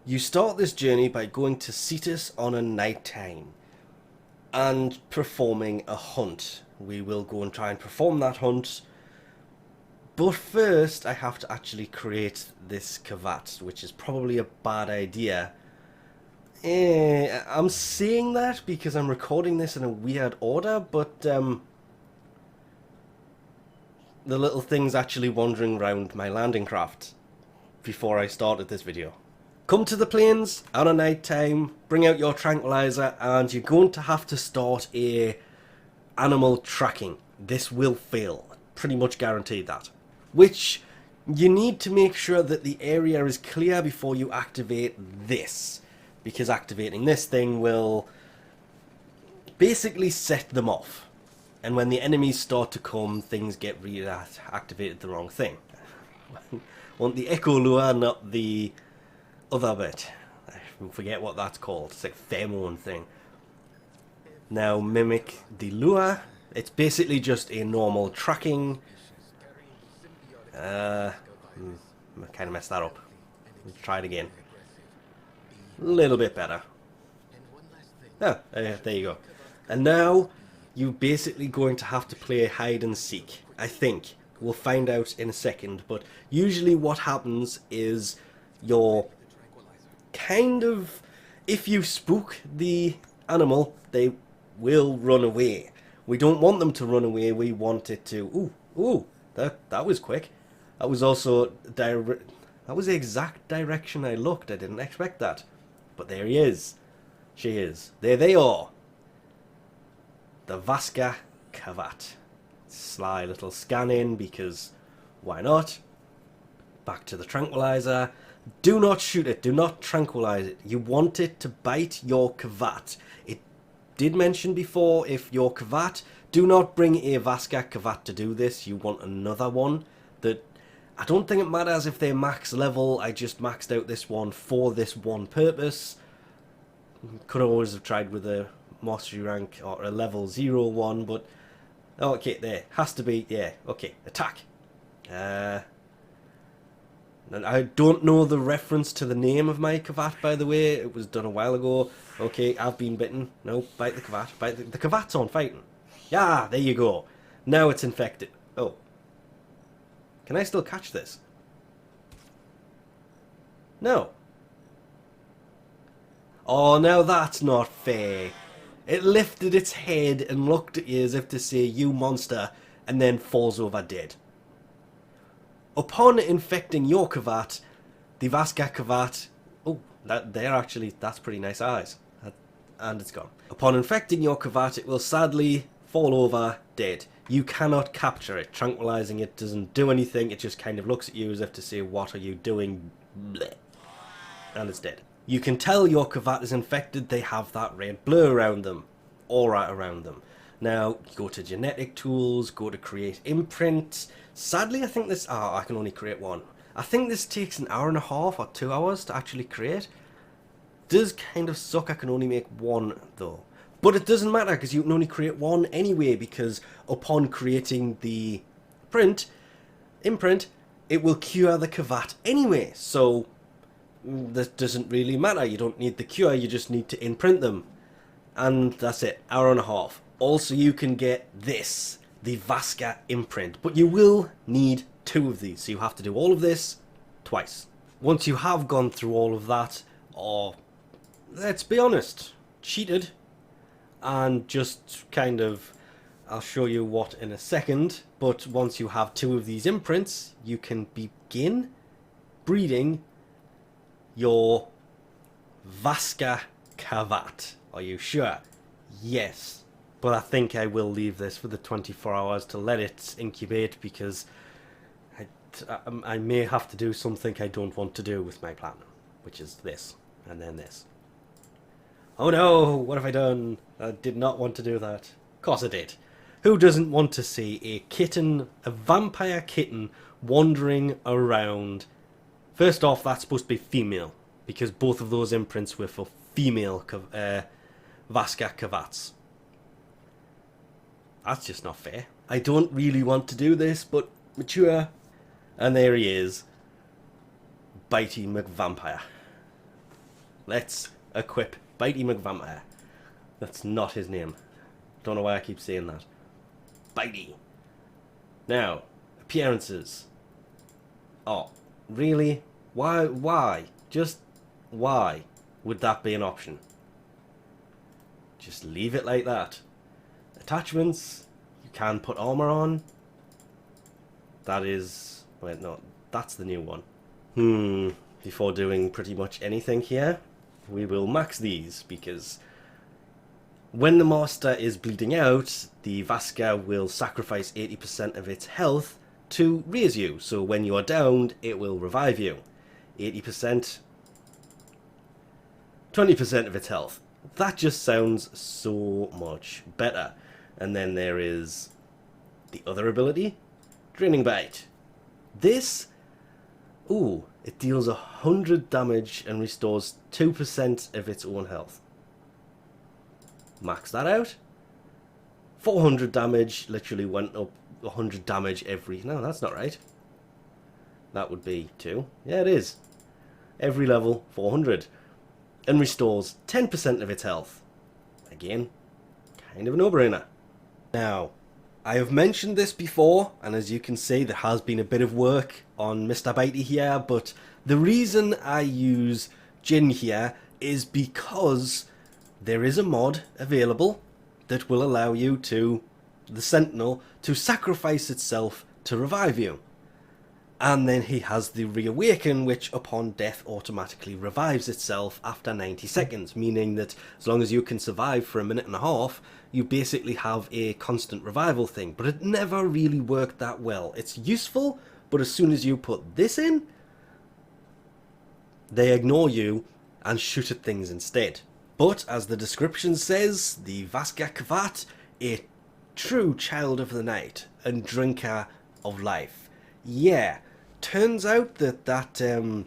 You start this journey by going to Cetus on a night time and performing a hunt. We will go and try and perform that hunt, but first I have to actually create this Kavat, which is probably a bad idea. I'm saying that because I'm recording this in a weird order, but the little thing's actually wandering around my landing craft before I started this video. Come to the plains on a night time, bring out your tranquilizer, and you're going to have to start a animal tracking. This will fail, pretty much guaranteed that. Which you need to make sure that the area is clear before you activate this, because activating this thing will basically set them off. And when the enemies start to come, things get reactivated the wrong thing. Want the echo lure, not the other bit. I forget what that's called. It's like pheromone thing. Now mimic the lure. It's basically just a normal tracking. I kind of messed that up. Let's try it again. A little bit better. Oh, there you go. And now you're basically going to have to play hide and seek. I think. We'll find out in a second. But usually what happens is you're kind of... If you spook the animal, they will run away. We don't want them to run away. We want it to... Ooh, that was quick. That was also... That was the exact direction I looked. I didn't expect that. But there he is. She is. There they are. The Vasca Kavat. Sly little scan in, because why not? Back to the tranquilizer. Do not shoot it. Do not tranquilize it. You want it to bite your Kavat. It did mention before, if your Kavat, do not bring a Vasca Kavat to do this. You want another one that... I don't think it matters if they're max level. I just maxed out this one for this one purpose. Could always have tried with a mastery rank or a level 0 one, but okay, there has to be. Yeah, okay, attack. I don't know the reference to the name of my Kavat, by the way. It was done a while ago. Okay, I've been bitten. No, bite the Kavat. Bite the Kavat's on fighting. Yeah, there you go. Now it's infected. Oh. Can I still catch this? No. Oh, now that's not fair. It lifted its head and looked at you as if to say, you monster, and then falls over dead. Upon infecting your Kavat, the Vasca Kavat... Oh, that's pretty nice eyes. And it's gone. Upon infecting your Kavat, it will sadly fall over dead. You cannot capture it. Tranquilizing it doesn't do anything. It just kind of looks at you as if to say, what are you doing? Blech. And it's dead. You can tell your Kavat is infected. They have that red blur around them. Aura around them. Now, go to genetic tools. Go to create imprint. Sadly, I think this... Oh, I can only create one. I think this takes an hour and a half or 2 hours to actually create. Does kind of suck. I can only make one, though. But it doesn't matter, because you can only create one anyway, because upon creating the imprint, it will cure the Kavat anyway. So, this doesn't really matter. You don't need the cure, you just need to imprint them. And that's it, hour and a half. Also, you can get this, the Vasca imprint. But you will need 2 of these, so you have to do all of this twice. Once you have gone through all of that, or, let's be honest, cheated, and just kind of, I'll show you what in a second, but once you have 2 of these imprints, you can begin breeding your Vasca Kavat. Are you sure? Yes. But I think I will leave this for the 24 hours to let it incubate, because I may have to do something I don't want to do with my plan, which is this, and then this. Oh no, what have I done? I did not want to do that. Of course I did. Who doesn't want to see a kitten, a vampire kitten, wandering around? First off, that's supposed to be female, because both of those imprints were for female Vasca Kavats. That's just not fair. I don't really want to do this, but mature. And there he is. Bitey McVampire. let's equip Bitey McVampire. That's not his name. Don't know why I keep saying that. Bitey. Now, appearances. Oh, really? Why? Just why would that be an option? Just leave it like that. Attachments, you can put armor on. That is... wait, no, that's the new one. Before doing pretty much anything here, we will max these, because when the master is bleeding out, the Vasca will sacrifice 80% of its health to raise you. So when you are downed, it will revive you. 80%, 20% of its health. That just sounds so much better. And then there is the other ability, Draining Bite. This, ooh, it deals 100 damage and restores 2% of its own health. Max that out. 400 damage, literally went up 100 damage every... no, that's not right. That would be 2. Yeah, it is. Every level, 400. And restores 10% of its health. Again, kind of a no-brainer. Now, I have mentioned this before, and as you can see, there has been a bit of work on Mr. Bitey here, but the reason I use Jin here is because there is a mod available that will allow you to, the Sentinel, to sacrifice itself to revive you. And then he has the Reawaken, which upon death automatically revives itself after 90 seconds, meaning that as long as you can survive for a minute and a half, you basically have a constant revival thing. But it never really worked that well. It's useful, but as soon as you put this in, they ignore you and shoot at things instead. But as the description says, the Vasca Kavat, a true child of the night and drinker of life. Yeah, turns out that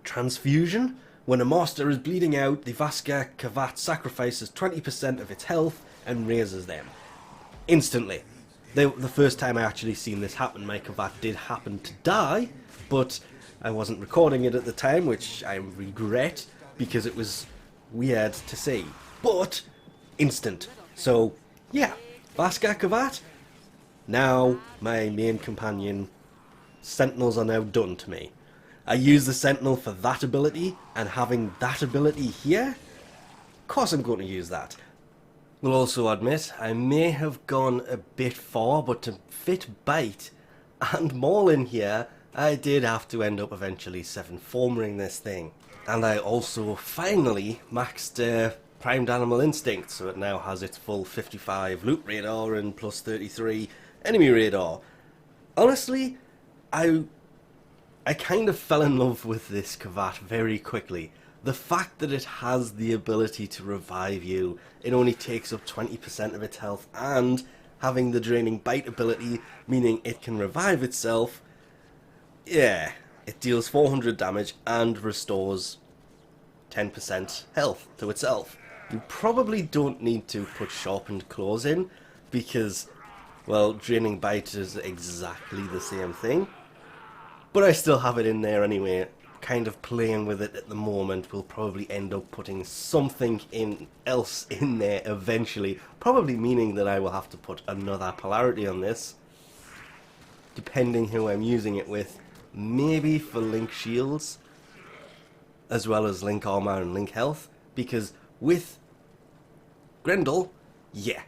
transfusion, when a master is bleeding out, the Vasca Kavat sacrifices 20% of its health and raises them instantly. The first time I actually seen this happen, my Kavat did happen to die, but I wasn't recording it at the time, which I regret because it was weird to see. But instant. So yeah, Vasca Kavat. Now my main companion. Sentinels are now done to me. I use the Sentinel for that ability, and having that ability here, of course I'm going to use that. Will also admit, I may have gone a bit far, but to fit Bite and Maul in here, I did have to end up eventually 7-formering this thing. And I also finally maxed Primed Animal Instinct, so it now has its full 55 loot radar and plus 33 enemy radar. Honestly, I kind of fell in love with this Kavat very quickly. The fact that it has the ability to revive you, it only takes up 20% of its health, and having the Draining Bite ability, meaning it can revive itself, yeah, it deals 400 damage and restores 10% health to itself. You probably don't need to put Sharpened Claws in, because, well, Draining Bite is exactly the same thing. But I still have it in there anyway, kind of playing with it at the moment. We'll probably end up putting something else in there eventually, probably meaning that I will have to put another polarity on this, depending who I'm using it with. Maybe for Link Shields, as well as Link Armor and Link Health, because with Grendel, yeah,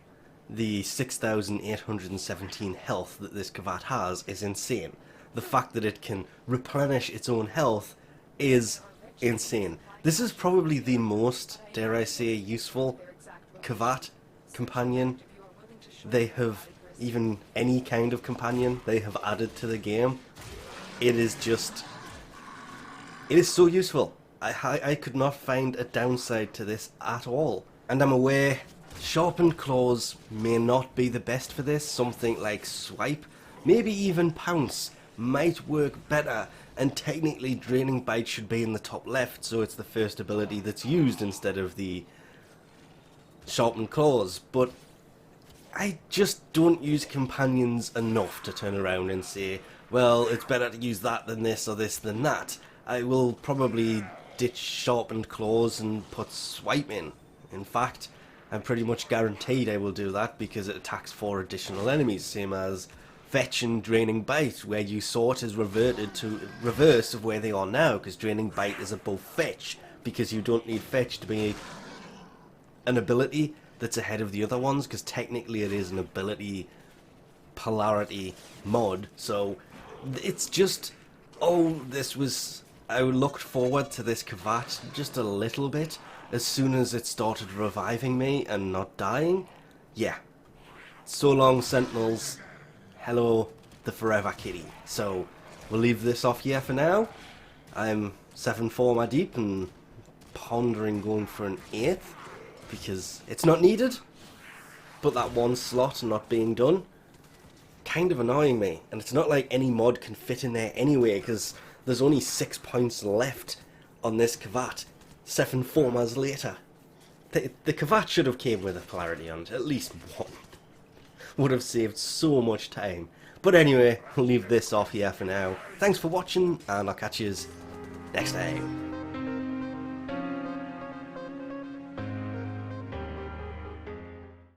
the 6,817 health that this Kavat has is insane. The fact that it can replenish its own health is insane. This is probably the most, dare I say, useful Kavat companion they have, even any kind of companion they have added to the game. It is just, it is so useful. I could not find a downside to this at all. And I'm aware Sharpened Claws may not be the best for this. Something like Swipe, maybe even Pounce, might work better, and technically Draining Bite should be in the top left, so it's the first ability that's used instead of the Sharpened Claws. But I just don't use companions enough to turn around and say, well, it's better to use that than this or this than that. I will probably ditch sharpened claws and put swipe in. In fact, I'm pretty much guaranteed I will do that because it attacks 4 additional enemies, same as Fetch and Draining Bite, where you sort is reverted to reverse of where they are now, because Draining Bite is above Fetch, because you don't need Fetch to be an ability that's ahead of the other ones, because technically it is an ability polarity mod. So it's just, oh, I looked forward to this Kavat just a little bit as soon as it started reviving me and not dying. Yeah, so long Sentinels, hello the Forever Kitty. So we'll leave this off here for now. I'm 7 forma deep and pondering going for an 8th because it's not needed, but that one slot not being done, kind of annoying me. And it's not like any mod can fit in there anyway, because there's only 6 points left on this Kavat 7 formas later. The Kavat should have came with a polarity on it, at least one. Would have saved so much time. But anyway, I'll leave this off here for now. Thanks for watching, and I'll catch you next time.